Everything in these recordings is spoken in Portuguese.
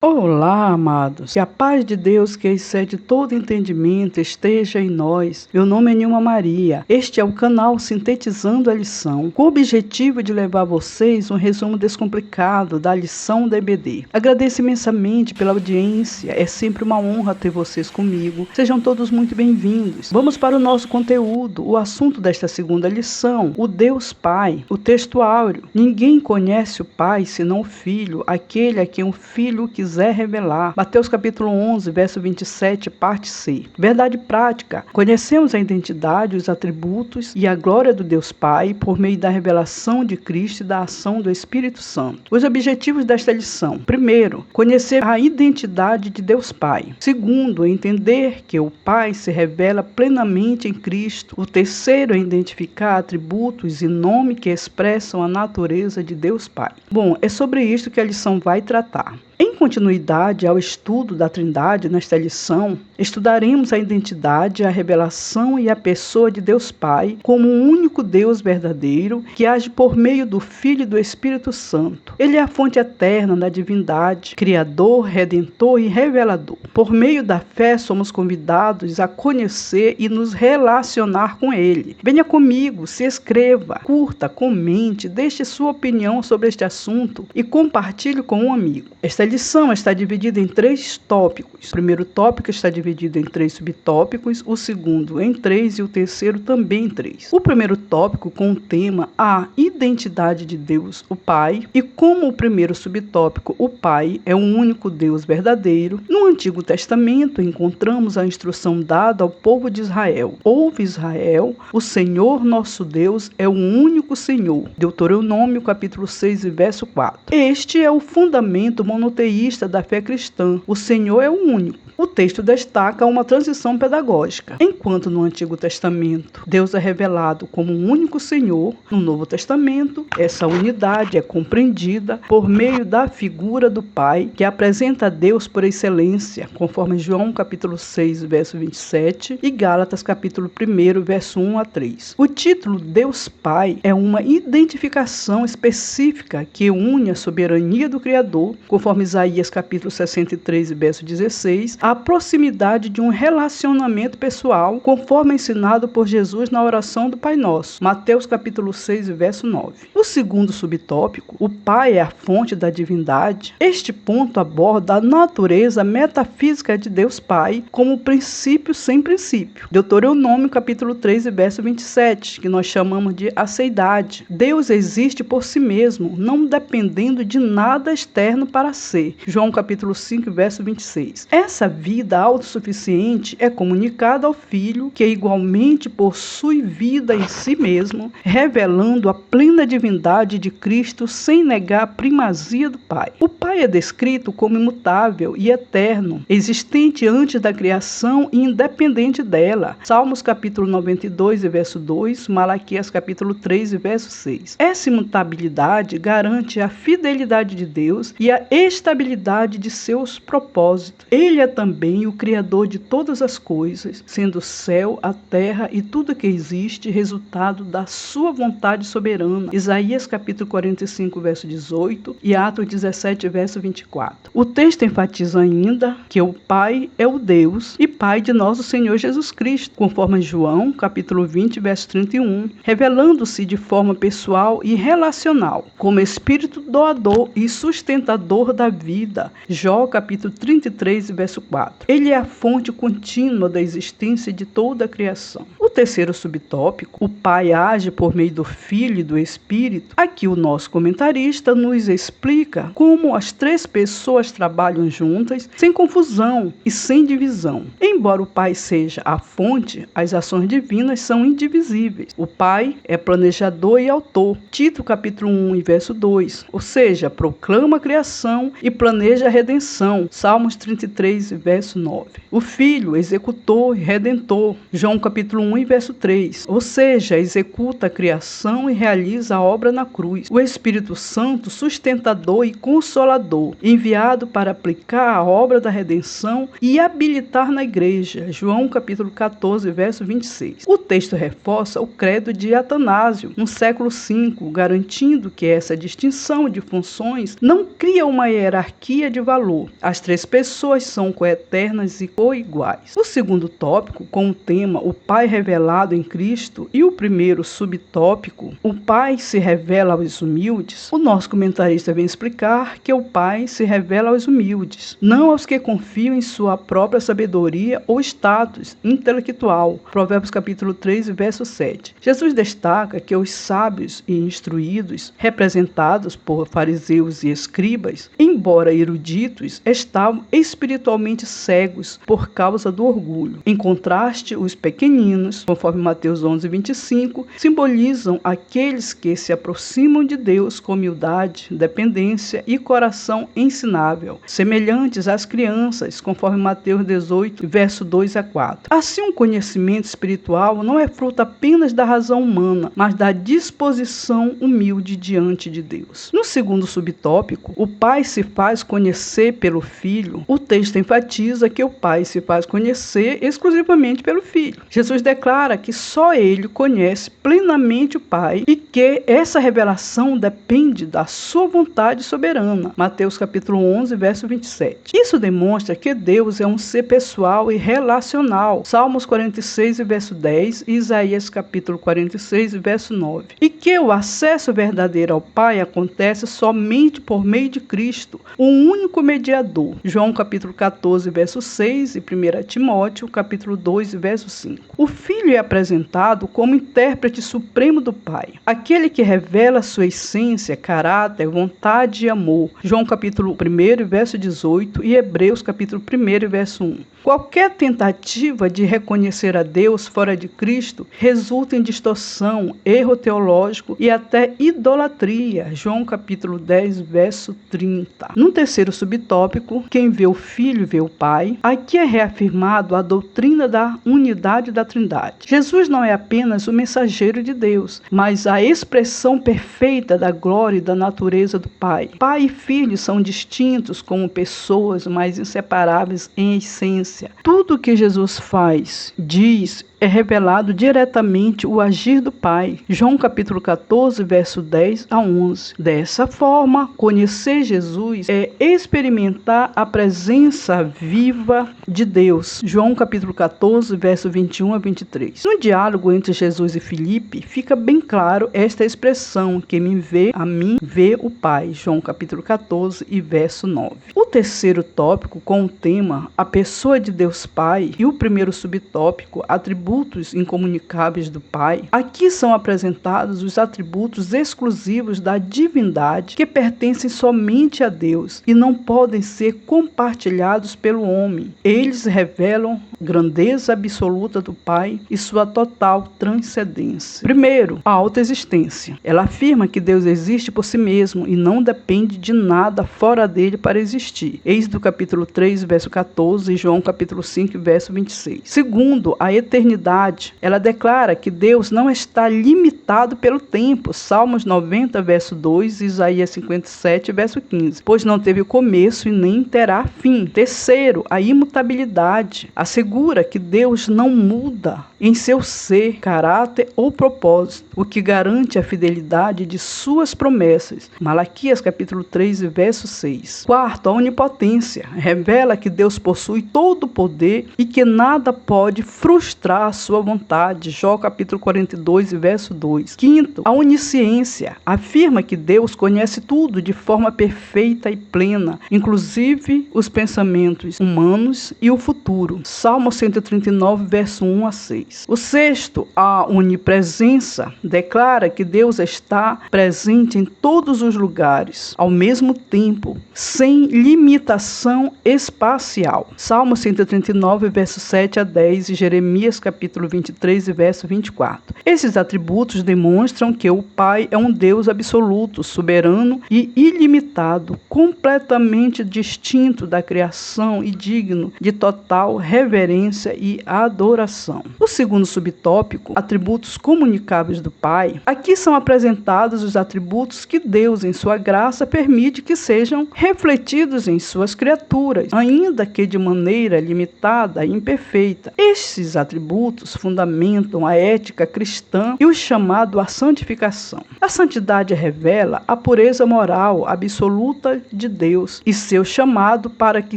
Olá, amados. Que a paz de Deus, que excede todo entendimento, esteja em nós. Meu nome é Nilma Maria. Este é o canal Sintetizando a Lição, com o objetivo de levar a vocês um resumo descomplicado da lição da EBD. Agradeço imensamente pela audiência. É sempre uma honra ter vocês comigo. Sejam todos muito bem-vindos. Vamos para o nosso conteúdo. O assunto desta segunda lição, o Deus Pai, o texto áureo. Ninguém conhece o Pai senão o Filho, aquele a quem o Filho quiser revelar. Mateus capítulo 11, verso 27, parte C. Verdade prática. Conhecemos a identidade, os atributos e a glória do Deus Pai por meio da revelação de Cristo e da ação do Espírito Santo. Os objetivos desta lição. Primeiro, conhecer a identidade de Deus Pai. Segundo, entender que o Pai se revela plenamente em Cristo. O terceiro é identificar atributos e nome que expressam a natureza de Deus Pai. Bom, é sobre isto que a lição vai tratar. Em continuidade ao estudo da Trindade, nesta lição, estudaremos a identidade, a revelação e a pessoa de Deus Pai como um único Deus verdadeiro que age por meio do Filho e do Espírito Santo. Ele é a fonte eterna da divindade, Criador, Redentor e Revelador. Por meio da fé, somos convidados a conhecer e nos relacionar com Ele. Venha comigo, se inscreva, curta, comente, deixe sua opinião sobre este assunto e compartilhe com um amigo. Esta lição está dividida em 3 tópicos. O primeiro tópico está dividido em 3 subtópicos, o segundo em 3 e o terceiro também em 3. O primeiro tópico com o tema a identidade de Deus, o Pai, e como o primeiro subtópico, o Pai é um único Deus verdadeiro. No Antigo Testamento encontramos a instrução dada ao povo de Israel. Ouve Israel, o Senhor nosso Deus é o único Senhor. Deuteronômio capítulo 6 e verso 4. Este é o fundamento monoteísta da fé cristã. O Senhor é o único. O texto destaca uma transição pedagógica. Enquanto no Antigo Testamento Deus é revelado como um único Senhor, no Novo Testamento essa unidade é compreendida por meio da figura do Pai, que apresenta Deus por excelência, conforme João capítulo 6, verso 27 e Gálatas capítulo 1, verso 1 a 3. O título Deus Pai é uma identificação específica que une a soberania do Criador, conforme Isaías capítulo 63, verso 16, a proximidade de um relacionamento pessoal, conforme ensinado por Jesus na oração do Pai Nosso, Mateus capítulo 6, verso 9. O segundo subtópico, o Pai é a fonte da divindade. Este ponto aborda a natureza metafísica de Deus Pai como princípio sem princípio. Deuteronômio capítulo 3, verso 27, que nós chamamos de aceidade. Deus existe por si mesmo, não dependendo de nada externo para ser. João capítulo 5, verso 26. Essa vida autossuficiente é comunicada ao Filho, que igualmente possui vida em si mesmo, revelando a plena divindade de Cristo sem negar a primazia do Pai. O Pai é descrito como imutável e eterno, existente antes da criação e independente dela. Salmos capítulo 92, verso 2, Malaquias capítulo 3, verso 6. Essa imutabilidade garante a fidelidade de Deus e a estabilidade de seus propósitos. Ele é também o Criador de todas as coisas, sendo o céu, a terra e tudo que existe resultado da sua vontade soberana. Isaías capítulo 45, verso 18 e Atos 17, verso 24. O texto enfatiza ainda que o Pai é o Deus e Pai de nosso Senhor Jesus Cristo, conforme João capítulo 20, verso 31, revelando-se de forma pessoal e relacional, como Espírito doador e sustentador da vida. Jó capítulo 33, verso 4. Ele é a fonte contínua da existência de toda a criação. O terceiro subtópico, o Pai age por meio do Filho e do Espírito. Aqui o nosso comentarista nos explica como as 3 pessoas trabalham juntas, sem confusão e sem divisão. Embora o Pai seja a fonte, as ações divinas são indivisíveis. O Pai é planejador e autor. Tito capítulo 1 e verso 2, ou seja, proclama a criação e planeja a redenção. Salmos 33, verso 9. O Filho, executor e redentor. João capítulo 1 e verso 3. Ou seja, executa a criação e realiza a obra na cruz. O Espírito Santo, sustentador e consolador, enviado para aplicar a obra da redenção e habilitar na igreja. João capítulo 14, verso 26. O texto reforça o credo de Atanásio, no século V, garantindo que essa distinção de funções não cria uma hierarquia de valor. As três pessoas são coeternas e coiguais. O segundo tópico, com o tema O Pai revelado em Cristo, e o primeiro subtópico, O Pai se revela aos humildes, o nosso comentarista vem explicar que o Pai se revela aos humildes, não aos que confiam em sua própria sabedoria ou status intelectual. Provérbios capítulo 3, verso 7. Jesus destaca que os sábios e instruídos, representados por fariseus e escribas, embora eruditos, estavam espiritualmente cegos por causa do orgulho. Em contraste, os pequeninos, conforme Mateus 11, 25, simbolizam aqueles que se aproximam de Deus com humildade, dependência e coração ensinável, semelhantes às crianças, conforme Mateus 18, verso 2 a 4. Assim, um conhecimento espiritual não é fruto apenas da razão humana, mas da disposição humilde diante de Deus. No segundo subtópico, o Pai se faz conhecer pelo Filho. O texto enfatiza que o Pai se faz conhecer exclusivamente pelo Filho. Jesus declara que só Ele conhece plenamente o Pai e que essa revelação depende da sua vontade soberana. Mateus capítulo 11, verso 27. Isso demonstra que Deus é um ser pessoal e relacional. Salmos 46, verso 10 e Isaías capítulo 46, verso 9. E que o acesso verdadeiro ao Pai acontece somente por meio de Cristo, o único mediador. João capítulo 14, verso 6 e 1 Timóteo capítulo 2, verso 5. O Filho é apresentado como intérprete supremo do Pai, aquele que revela sua essência, caráter, vontade e amor. João capítulo 1, verso 18 e Hebreus capítulo 1, verso 1. Qualquer tentativa de reconhecer a Deus fora de Cristo resulta em distorção, erro teológico e até idolatria. João capítulo 10, verso 30. No terceiro subtópico, quem vê o Filho vê o Pai, aqui é reafirmado a doutrina da unidade da Trindade. Jesus não é apenas o mensageiro de Deus, mas a expressão perfeita da glória e da natureza do Pai. Pai e Filho são distintos como pessoas, mas inseparáveis em essência. Tudo que Jesus faz, diz, é revelado diretamente o agir do Pai. João capítulo 14, verso 10 a 11. Dessa forma, conhecer Jesus é experimentar a presença viva de Deus. João capítulo 14, verso 21 a 23. No diálogo entre Jesus e Filipe, fica bem claro esta expressão: quem me vê, a mim vê o Pai. João capítulo 14 e verso 9. O terceiro tópico, com o tema A Pessoa de Deus Pai, e o primeiro subtópico, atributos incomunicáveis do Pai, aqui são apresentados os atributos exclusivos da divindade que pertencem somente a Deus e não podem ser compartilhados pelo homem. Eles revelam grandeza absoluta do Pai e sua total transcendência. Primeiro, a autoexistência. Ela afirma que Deus existe por si mesmo e não depende de nada fora dele para existir. Êxodo capítulo 3, verso 14 e João capítulo 5, verso 26. Segundo, a eternidade. Ela declara que Deus não está limitado pelo tempo. Salmos 90, verso 2 e Isaías 57, verso 15. Pois não teve começo e nem terá fim. Terceiro, a imutabilidade. Assegura que Deus não muda em seu ser, caráter ou propósito, o que garante a fidelidade de suas promessas. Malaquias capítulo 3, verso 6. Quarto, a onipotência. Revela que Deus possui todo o poder e que nada pode frustrar a sua vontade. Jó capítulo 42, verso 2. Quinto, a onisciência. Afirma que Deus conhece tudo de forma perfeita e plena, inclusive os pensamentos humanos e o futuro. Salmo 139, verso 1 a 6. O sexto, a onipresença, declara que Deus está presente em todos os lugares, ao mesmo tempo, sem limitação espacial. Salmo 139, verso 7 a 10 e Jeremias capítulo 23 e verso 24. Esses atributos atributos demonstram que o Pai é um Deus absoluto, soberano e ilimitado, completamente distinto da criação e digno de total reverência e adoração. O segundo subtópico, atributos comunicáveis do Pai. Aqui são apresentados os atributos que Deus, em sua graça, permite que sejam refletidos em suas criaturas, ainda que de maneira limitada e imperfeita. Estes atributos fundamentam a ética cristã e o chamado à santificação. A santidade revela a pureza moral absoluta de Deus e seu chamado para que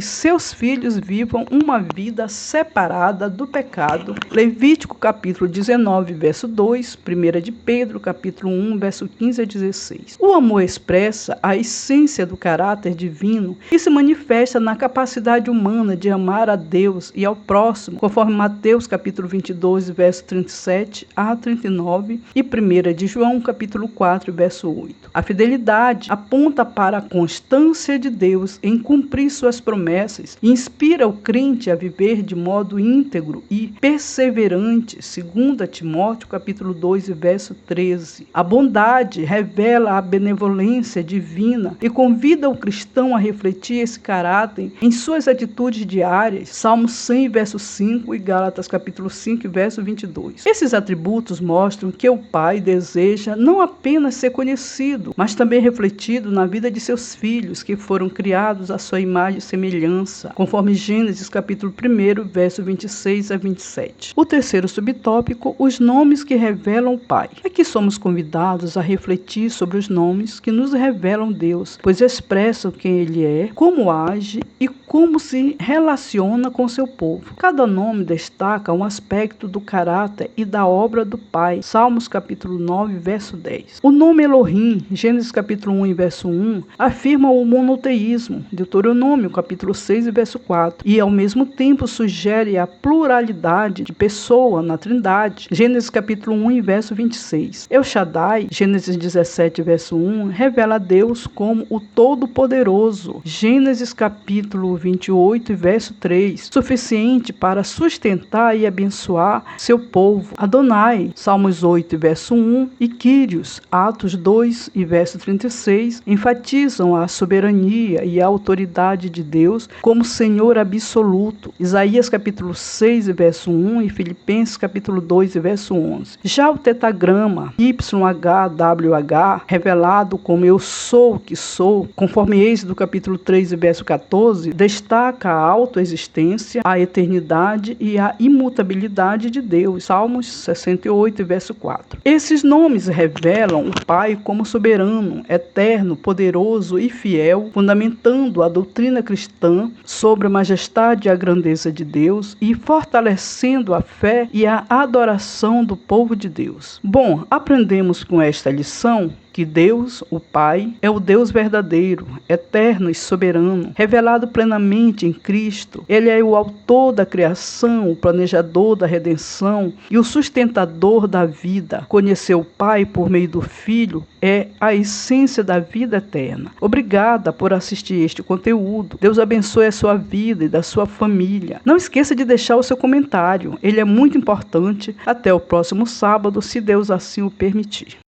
seus filhos vivam uma vida separada do pecado. Levítico capítulo 19, verso 2, 1 de Pedro capítulo 1, verso 15 a 16. O amor expressa a essência do caráter divino que se manifesta na capacidade humana de amar a Deus e ao próximo, conforme Mateus capítulo 22, verso 37 a 39 e 1 de João capítulo 4, verso 8. A fidelidade aponta para a constância de Deus em cumprir suas promessas e inspira o crente a viver de modo íntegro e perseverante, 2 Timóteo capítulo 2, verso 13. A bondade revela a benevolência divina e convida o cristão a refletir esse caráter em suas atitudes diárias, Salmos 100, verso 5 e Gálatas capítulo 5, verso 22. Esses atributos mostram que o Pai deseja não apenas ser conhecido, mas também refletido na vida de seus filhos, que foram criados à sua imagem e semelhança, conforme Gênesis capítulo 1, verso 26 a 27. O terceiro subtópico, os nomes que revelam o Pai. Aqui somos convidados a refletir sobre os nomes que nos revelam Deus, pois expressam quem Ele é, como age e como se relaciona com seu povo. Cada nome destaca um aspecto do caráter e da obra do Pai. Salmos capítulo 9, verso 10. O nome Elohim, Gênesis capítulo 1 e verso 1, afirma o monoteísmo, Deuteronômio capítulo 6 e verso 4, e ao mesmo tempo sugere a pluralidade de pessoa na Trindade, Gênesis capítulo 1 e verso 26. El Shaddai, Gênesis 17 verso 1, revela a Deus como o Todo-Poderoso, Gênesis capítulo 28 e verso 3, suficiente para sustentar e abençoar seu povo. Adonai, Salmos 8 e verso 1, e Quírios, Atos 2 e verso 36, enfatizam a soberania e a autoridade de Deus como Senhor absoluto. Isaías capítulo 6 e verso 1 e Filipenses capítulo 2 e verso 11. Já o tetagrama YHWH, revelado como eu sou o que sou, conforme Êxodo capítulo 3 e verso 14, destaca a autoexistência, a eternidade e a imutabilidade de Deus. Salmos 68 e verso 4. Esses nomes revelam o Pai como soberano, eterno, poderoso e fiel, fundamentando a doutrina cristã sobre a majestade e a grandeza de Deus e fortalecendo a fé e a adoração do povo de Deus. Bom, aprendemos com esta lição que Deus, o Pai, é o Deus verdadeiro, eterno e soberano, revelado plenamente em Cristo. Ele é o autor da criação, o planejador da redenção e o sustentador da vida. Conhecer o Pai por meio do Filho é a essência da vida eterna. Obrigada por assistir este conteúdo. Deus abençoe a sua vida e da sua família. Não esqueça de deixar o seu comentário. Ele é muito importante. Até o próximo sábado, se Deus assim o permitir.